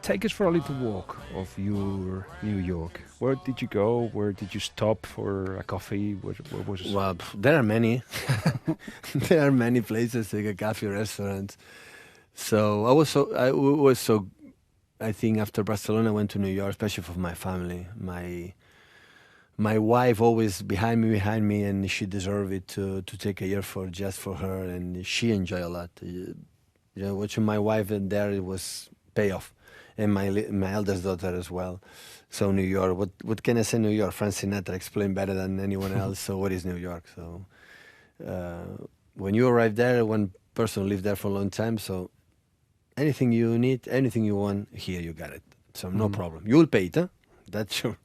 Take us for a little walk of your New York. Where did you go? Where did you stop for a coffee? Where was? Well, there are many. There are many places like a cafe, restaurants. So I think after Barcelona, I went to New York, especially for my family. My wife always behind me, and she deserved it to take a year for just for her, and she enjoyed a lot. Watching my wife and there, it was payoff, and my eldest daughter as well. So New York, what can I say? New York, Frank Sinatra explained better than anyone else. So what is New York? So when you arrive there, one person lived there for a long time. So anything you need, anything you want, here you got it. So no problem. You will pay it. Huh? That's sure.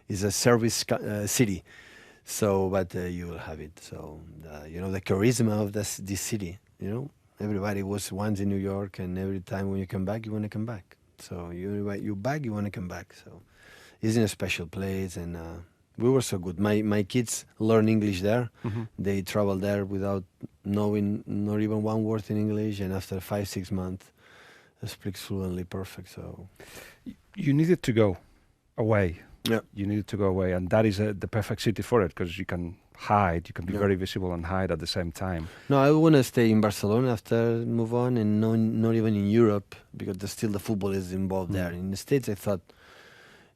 It's a service city. So, but you will have it. So the charisma of this city. Everybody was once in New York, and every time when you come back, you want to come back. So you back, you want to come back. So it's in a special place, and we were so good. My kids learn English there. They travel there without knowing not even one word in English, and after 5-6 months, they speak fluently, perfect. So You needed to go away. yeah, You needed to go away, and that is the perfect city for it because you can hide. You can be Yeah. very visible and hide at the same time. no, I want to stay in Barcelona after move on, and not even in Europe because still the football is involved there. In the States, I thought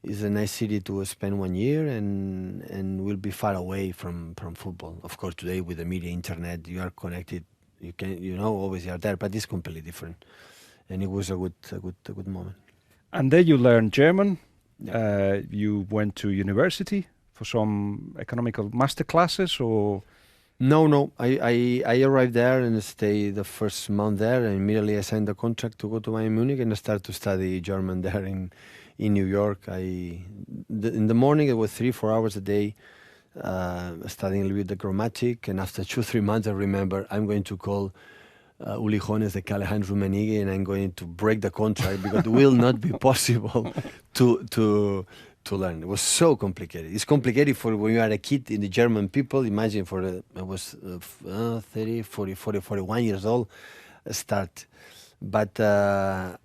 it's a nice city to spend 1 year, and we'll be far away from football. Of course, today with the media, internet, you are connected. You can always you are there, but it's completely different. And it was a good moment. And then you learned German. Yeah. You went to university for some economical master classes, or No. I arrived there and stayed the first month there, and immediately I signed the contract to go to Bayern Munich and start to study German there in New York. In the morning it was 3-4 hours a day, studying a little bit the grammatic, and after 2-3 months I remember I'm going to call Uli Jones de Callahan Rummenigge, and I'm going to break the contract because it will not be possible to learn. It was so complicated. It's complicated for when you are a kid in the German people. Imagine I was 30, 40, 41 years old, start. But I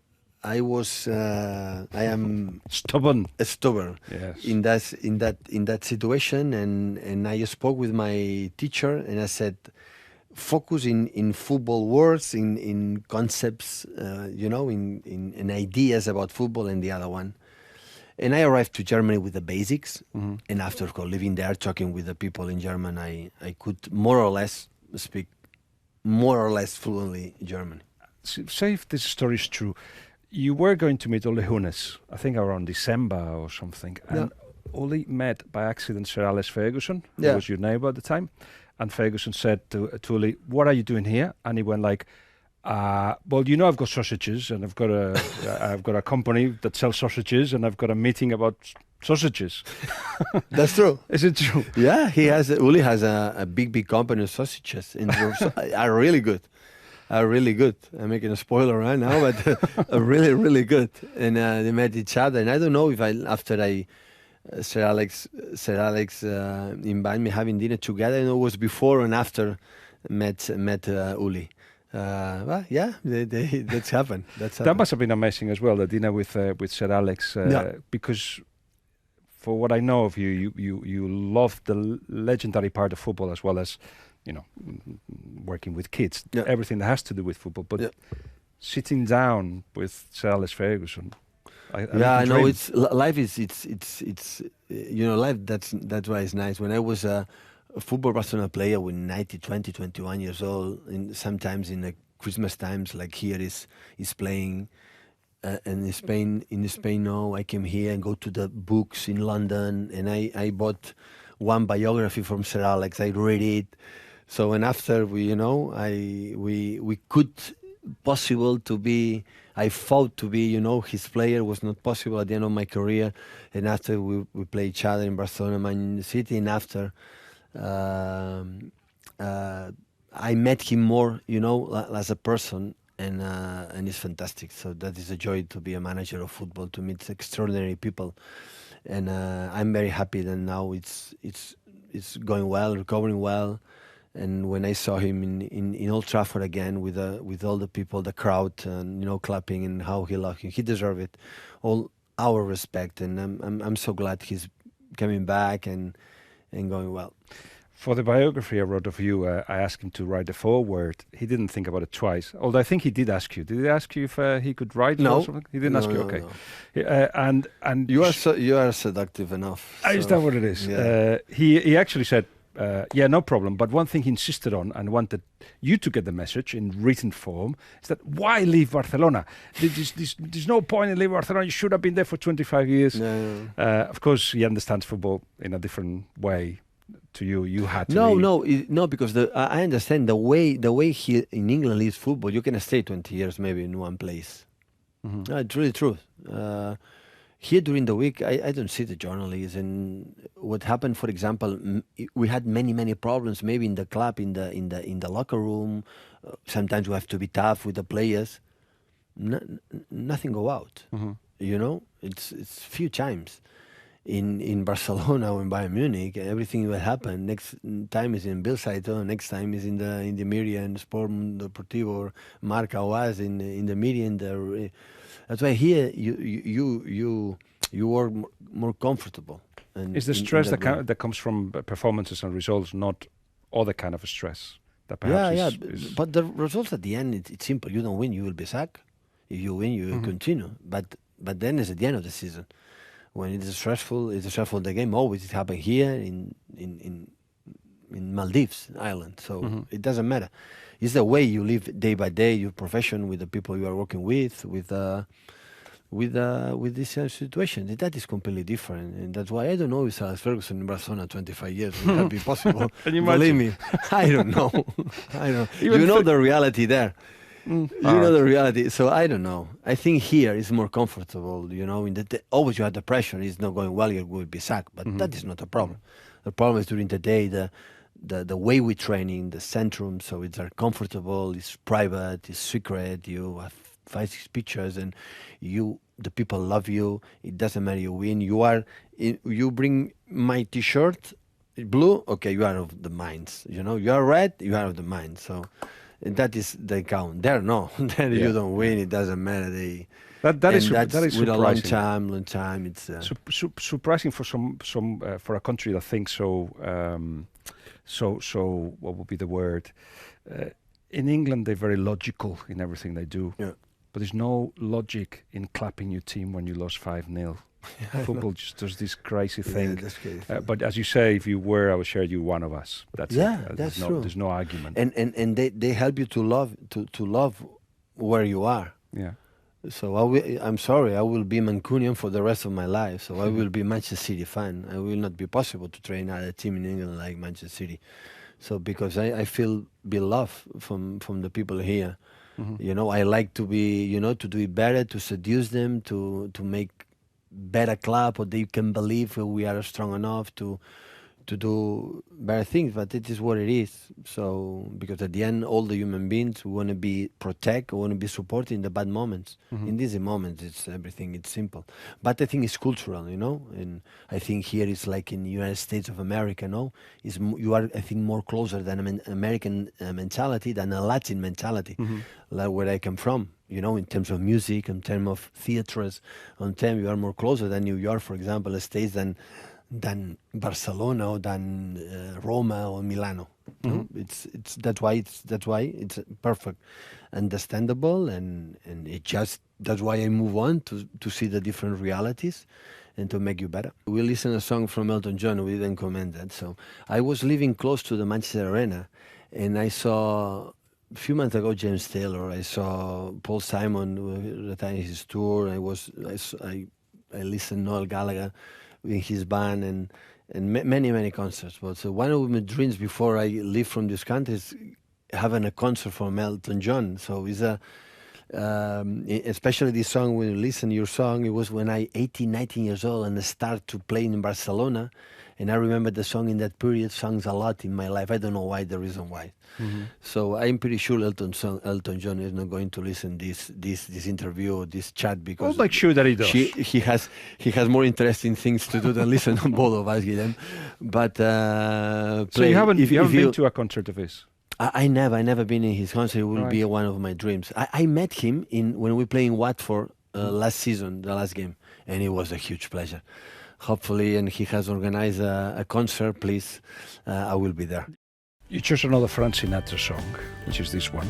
am stubborn. stubborn Yes. in that situation, and I spoke with my teacher, and I said, focus in football words, in concepts, in ideas about football, and the other one. And I arrived to Germany with the basics, and after living there, talking with the people in German, I could more or less speak more or less fluently German. Say if this story is true. You were going to meet Uli Hoeneß, I think around December or something, and Uli met by accident Sir Alex Ferguson, who Yeah. was your neighbor at the time. And Ferguson said to Uli, "What are you doing here?" And he went like, "Well, I've got sausages, and I've got a company that sells sausages, and I've got a meeting about sausages." That's true. Is it true? Yeah, Uli has a big company of sausages, and are really good. Are really good. I'm making a spoiler right now, but are really, really good. And they met each other, and I don't know if Sir Alex invited me having dinner together. It was before and after met Uli. Well, yeah, that's happened. That must have been amazing as well, the dinner with Sir Alex, because for what I know of you love the legendary part of football as well as, working with kids, everything that has to do with football. But sitting down with Sir Alex Ferguson, I know it's life is life. That's why it's nice. When I was a football Barcelona player, when 21 years old, sometimes in the Christmas times, like here is playing, and in Spain now, I came here and go to the books in London, and I bought one biography from Sir Alex. I read it. So and after we could possible to be. I fought to be, his player was not possible at the end of my career. And after we played each other in Barcelona, Man City, and after I met him more, as a person, and it's fantastic. So that is a joy to be a manager of football, to meet extraordinary people, and I'm very happy that now it's going well, recovering well, And when I saw him in Old Trafford again with all the people, the crowd, and clapping, and how he loved him, he deserved it. All our respect, and I'm so glad he's coming back and going well. For the biography I wrote of you, I asked him to write the foreword. He didn't think about it twice. Although I think he did ask you. Did he ask you if he could write? No, or something? He didn't ask you. Okay. No. And you are seductive enough. So. Is that what it is? Yeah. He actually said, yeah, no problem. But one thing he insisted on and wanted you to get the message in written form is that why leave Barcelona? There's no point in leaving Barcelona. You should have been there for 25 years. No. Of course, he understands football in a different way. To you had to no, because I understand the way he in England leaves football. You can stay 20 years maybe in one place. Mm-hmm. No, it's really true. Here during the week, I don't see the journalists and what happened. For example, we had many problems. Maybe in the club, in the locker room. Sometimes we have to be tough with the players. Nothing go out. Mm-hmm. It's few times. In Barcelona or in Bayern Munich, everything will happen. Next time is in Bill-Zeitung, next time is in the media and Sport Deportivo or Marca was in the media. That's why here you are more comfortable. Is the stress that comes from performances and results not other kind of stress? That perhaps but the results at the end, it's simple. You don't win, you will be sacked. If you win, you will continue. But then it's at the end of the season. When it is stressful, the game always. It happened here in Maldives Island, so it doesn't matter. It's the way you live day by day, your profession, with the people you are working with this situation. That is completely different, and that's why I don't know if Alex Ferguson in Barcelona 25 years would that be possible. Can you Believe me, I don't know. You know the reality there. You know the reality, so I don't know. I think here is more comfortable. In always you have the pressure. It's not going well, you will be sacked. But that is not a problem. The problem is during the day, the way we training, the centrum. So it's comfortable. It's private. It's secret. You have 5-6 pictures, and the people love you. It doesn't matter you win. You bring my T-shirt, blue. Okay, you are of the minds. You are red. You are of the minds. So. That is the count. There, no. There you don't win. It doesn't matter. That is with surprising. A long time. It's surprising for some for a country that thinks so. What would be the word? In England, they're very logical in everything they do. Yeah. But there's no logic in clapping your team when you lost 5-0. Football just does this crazy thing. That's crazy. But as you say, if you were, I would share you one of us. That's it. That's true. There's no argument. And they help you to love where you are. Yeah. So I'm sorry, I will be Mancunian for the rest of my life. So I will be Manchester City fan. It will not be possible to train at a team in England like Manchester City. So because I feel beloved from the people here. I like to be, to do it better, to seduce them, to make better club, or they can believe we are strong enough to do better things. But it is what it is. So because at the end, all the human beings want to be protect, want to be supported in the bad moments. In these moments, it's everything. It's simple. But I think it's cultural, and I think here it's like in the United States of America. You are, I think, more closer than an American mentality than a Latin mentality, like where I come from. In terms of music, in terms of theatres, you are more closer than New York, for example, states than Barcelona or than Roma or Milano. That's why it's perfect, understandable, and it just that's why I move on to see the different realities and to make you better. We listened a song from Elton John. We didn't comment that. So I was living close to the Manchester Arena, and I saw. A few months ago, James Taylor. I saw Paul Simon retiring his tour. I listened Noel Gallagher with his band and many concerts. But so one of my dreams before I leave from this country is having a concert from Elton John. So it's especially this song, when you listen to your song, it was when I 18, 19 years old and I started to play in Barcelona. And I remember the song in that period songs a lot in my life. I don't know why, the reason why. So I'm pretty sure Elton John is not going to listen this interview, this chat, because I'll make sure that he does. He has more interesting things to do than listen to both of us, Guillem. But so you haven't been to a concert of his? I never been in his concert. It will Right. be one of my dreams. I met him when we played in Watford last season, the last game, and it was a huge pleasure. Hopefully, and he has organized a concert, please, I will be there. You chose another Frank Sinatra song, which is this one.